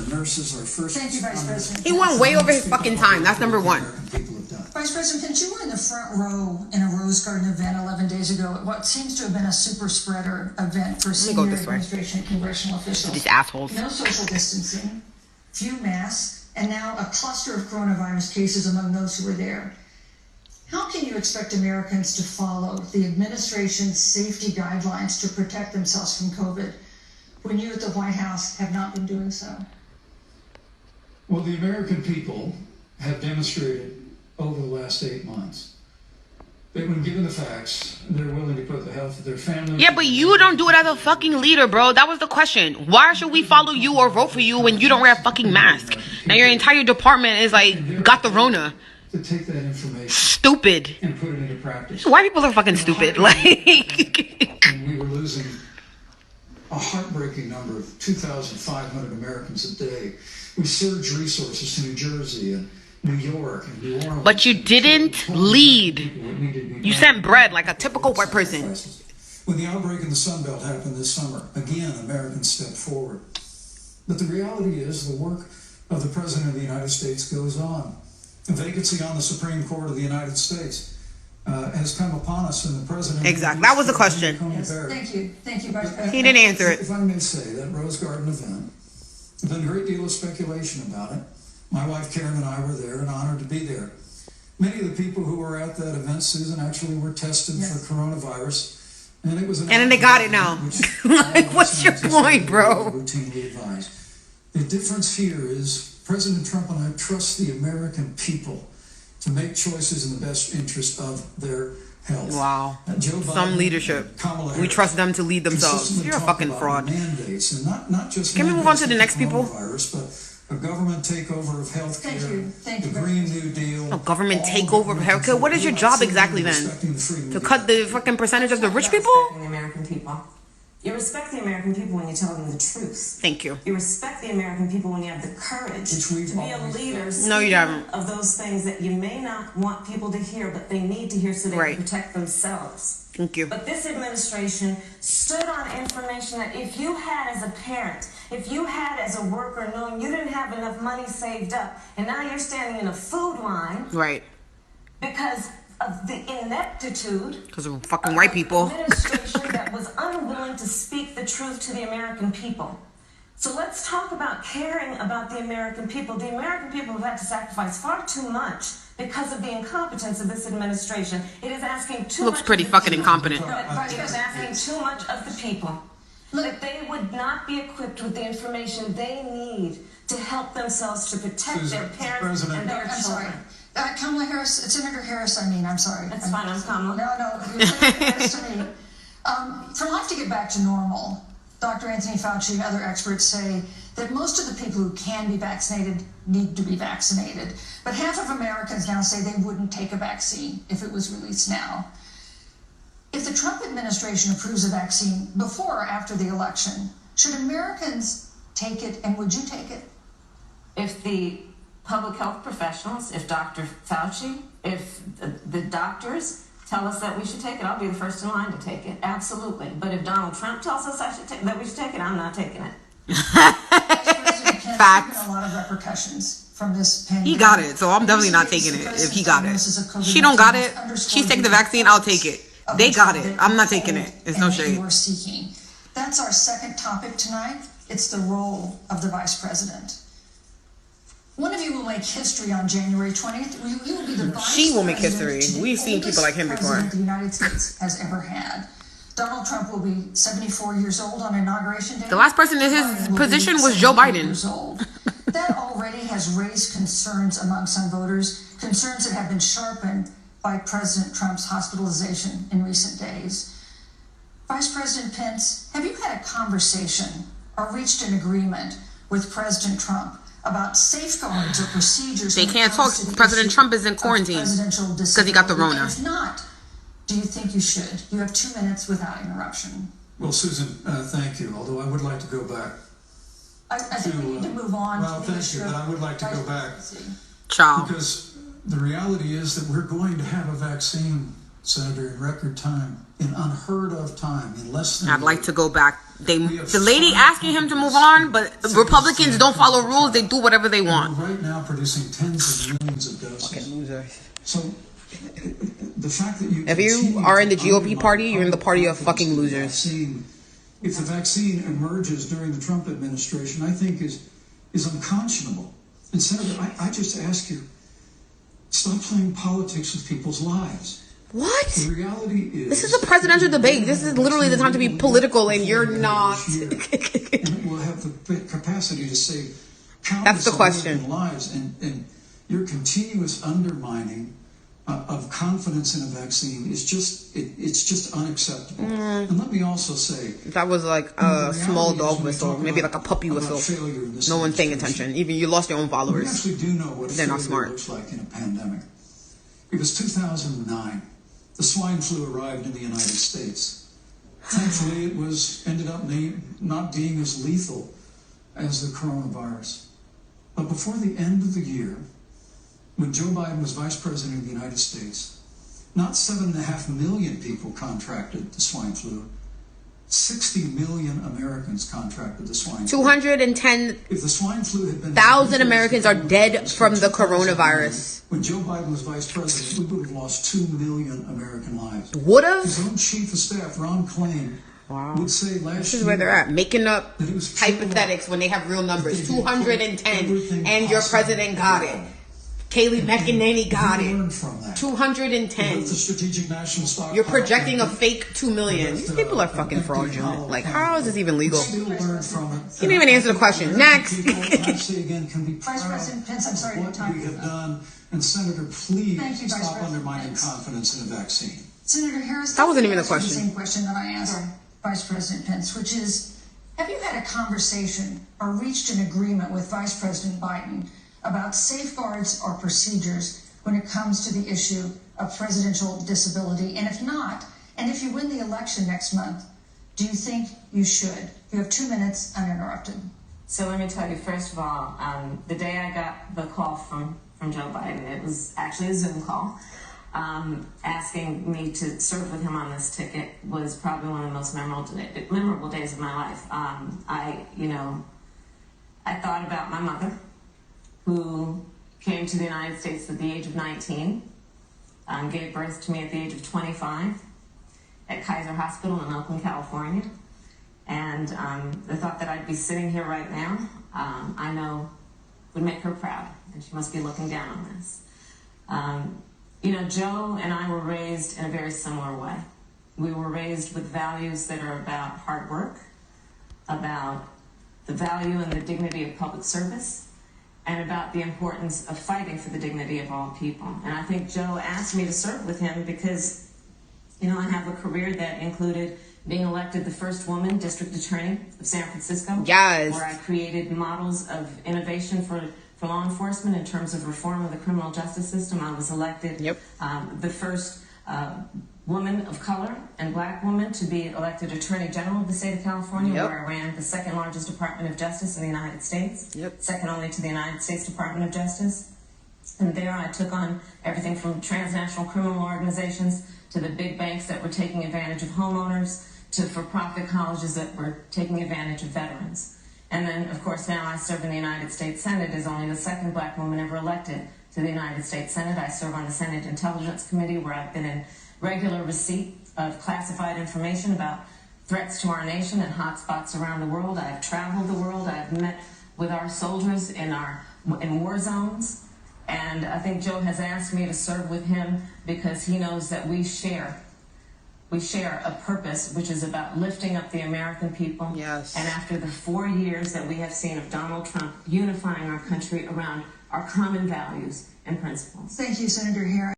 our nurses, our first. Thank you, Vice President. He went way over his fucking time. That's number one. Vice President Pence, you were in the front row in a Rose Garden event 11 days ago at what seems to have been a super spreader event for senior administration and congressional officials. These assholes. No social distancing, few masks, and now a cluster of coronavirus cases among those who were there. How can you expect Americans to follow the administration's safety guidelines to protect themselves from COVID when you at the White House have not been doing so? Well, the American people have demonstrated over the last 8 months that when given the facts, they're willing to put the health of their family. Yeah, but you don't do it as a fucking leader, bro. That was the question. Why should we follow you or vote for you when you don't wear a fucking mask? Now your entire department is like, got the Rona. To take that information. Stupid. And put it into practice. White people are fucking stupid. Like. And we were losing a heartbreaking number of 2,500 Americans a day. We surged resources to New Jersey and New York and New Orleans. But you didn't lead. You sent bread like a typical white person. When the outbreak in the Sun Belt happened this summer, again, Americans stepped forward. But the reality is the work of the President of the United States goes on. A vacancy on the Supreme Court of the United States has come upon us, and the President... Exactly. That was the question. Yes, thank you. Thank you, Vice President. He didn't answer it. If I may say, that Rose Garden event, there's been a great deal of speculation about it. My wife Karen and I were there and honored to be there. Many of the people who were at that event, Susan, actually were tested for coronavirus. And it was an... And then they got it now. Like, what's your point, bro? Routinely advised. The difference here is President Trump and I trust the American people to make choices in the best interest of their health. Wow. Joe Biden, some leadership. Kamala We trust them to lead themselves. You're a fucking fraud. Mandates and not just Can we move on to the next people? But a government takeover of healthcare. Thank you. The Green New Deal. A government takeover of healthcare? What is your job exactly then? To cut the fucking percentage of the rich people? The American people. You respect the American people when you tell them the truth. Thank you. You respect the American people when you have the courage to be a leader. No, you don't. Of those things that you may not want people to hear, but they need to hear so they can protect themselves. Thank you. But this administration stood on information that if you had as a parent, if you had as a worker, knowing you didn't have enough money saved up, and now you're standing in a food line. Right. Because of the ineptitude because of fucking white people. Administration that was unwilling to speak the truth to the American people. So let's talk about caring about the American people. The American people have had to sacrifice far too much because of the incompetence of this administration. It is asking too much. Looks pretty fucking incompetent. It is asking too much of the people. That they would not be equipped with the information they need to help themselves to protect their parents and their children. Kamala Harris, Senator Harris, I'm sorry. That's fine, I'm Kamala. No, you're Senator Harris to me. For life to get back to normal, Dr. Anthony Fauci and other experts say that most of the people who can be vaccinated need to be vaccinated. But half of Americans now say they wouldn't take a vaccine if it was released now. If the Trump administration approves a vaccine before or after the election, should Americans take it, and would you take it? If the public health professionals, if Dr. Fauci, if the doctors tell us that we should take it, I'll be the first in line to take it. Absolutely. But if Donald Trump tells us that we should take it, I'm not taking it. Facts. A lot of repercussions from this pandemic. He got it, so I'm definitely not taking it if he got it. She don't got it. She's taking the vaccine. I'll take it. They got it. I'm not taking it. It's no shade. That's our second topic tonight. It's the role of the vice president. One of you will make history on January 20th. You will be the vice She will make history. president, We've seen people like him before. The United States has ever had. Donald Trump will be 74 years old on Inauguration Day. The last person in his position was Joe Biden. Years old. That already has raised concerns among some voters, concerns that have been sharpened by President Trump's hospitalization in recent days. Vice President Pence, have you had a conversation or reached an agreement with President Trump about safeguards or procedures? They can't talk. President Trump is in quarantine because he got the Rona. If not, do you think you should? You have 2 minutes without interruption. Well, Susan, thank you. Although I would like to go back. I think we need to move on. Well, thank you, but I would like to go back. Ciao. Because the reality is that we're going to have a vaccine, Senator, in record time, in unheard of time, in less than. I'd like to go back The lady asking him to move on, but Republicans don't follow rules. They do whatever they want. We're right now producing tens of millions of doses. Fucking losers. So the fact that you If you are in the GOP party, you're in the party of fucking losers. If the vaccine emerges during the Trump administration, I think is unconscionable. And Senator, I just ask you, stop playing politics with people's lives. What? The reality is, this is a presidential debate. This is literally the time to be political, and you're not. And we'll have the capacity to save That's the question. American lives, and your continuous undermining of confidence in a vaccine is just unacceptable. And let me also say, That was like a small dog whistle, maybe like a puppy whistle. No one's paying attention. Even you lost your own We followers. actually do know what They're not failure smart. looks like in a pandemic. It was 2009. The swine flu arrived in the United States. Thankfully, it ended up not being as lethal as the coronavirus. But before the end of the year, when Joe Biden was vice president of the United States, not 7.5 million people contracted the swine flu. 60 million Americans contracted the swine flu. 210,000 If the swine flu had been Americans are dead from the coronavirus. When Joe Biden was vice president, we would have lost 2 million American lives. Would have? His own chief of staff, Ron Klain, would say last year. This is where they're at, making up hypothetics when they have real numbers. 210, and your president got it. Kayleigh McEnany got it. 210. You're projecting a fake 2 million. These people are fucking fraudulent. Like, how is this even legal? You didn't even answer the question. Next. Vice President Pence, I'm sorry to time. We have done, and Senator, please stop undermining confidence in a vaccine. Senator Harris, That wasn't even a the question. same question that I asked Vice President Pence, which is, have you had a conversation or reached an agreement with Vice President Biden about safeguards or procedures when it comes to the issue of presidential disability? And if not, and if you win the election next month, do you think you should? You have 2 minutes uninterrupted. So let me tell you, first of all, the day I got the call from Joe Biden, it was actually a Zoom call, asking me to serve with him on this ticket was probably one of the most memorable days of my life. I thought about my mother, who came to the United States at the age of 19, gave birth to me at the age of 25 at Kaiser Hospital in Oakland, California. And the thought that I'd be sitting here right now, I know would make her proud, and she must be looking down on this. Joe and I were raised in a very similar way. We were raised with values that are about hard work, about the value and the dignity of public service, and about the importance of fighting for the dignity of all people. And I think Joe asked me to serve with him because, I have a career that included being elected the first woman district attorney of San Francisco. Yes. Where I created models of innovation for law enforcement in terms of reform of the criminal justice system. I was elected the first woman of color and black woman to be elected Attorney General of the state of California, where I ran the second largest Department of Justice in the United States, second only to the United States Department of Justice. And there I took on everything from transnational criminal organizations to the big banks that were taking advantage of homeowners to for-profit colleges that were taking advantage of veterans. And then, of course, now I serve in the United States Senate as only the second black woman ever elected to the United States Senate. I serve on the Senate Intelligence Committee, where I've been in regular receipt of classified information about threats to our nation and hotspots around the world. I've traveled the world. I've met with our soldiers in war zones. And I think Joe has asked me to serve with him because he knows that we share a purpose, which is about lifting up the American people. Yes. And after the 4 years that we have seen of Donald Trump unifying our country around our common values and principles. Thank you, Senator Harris.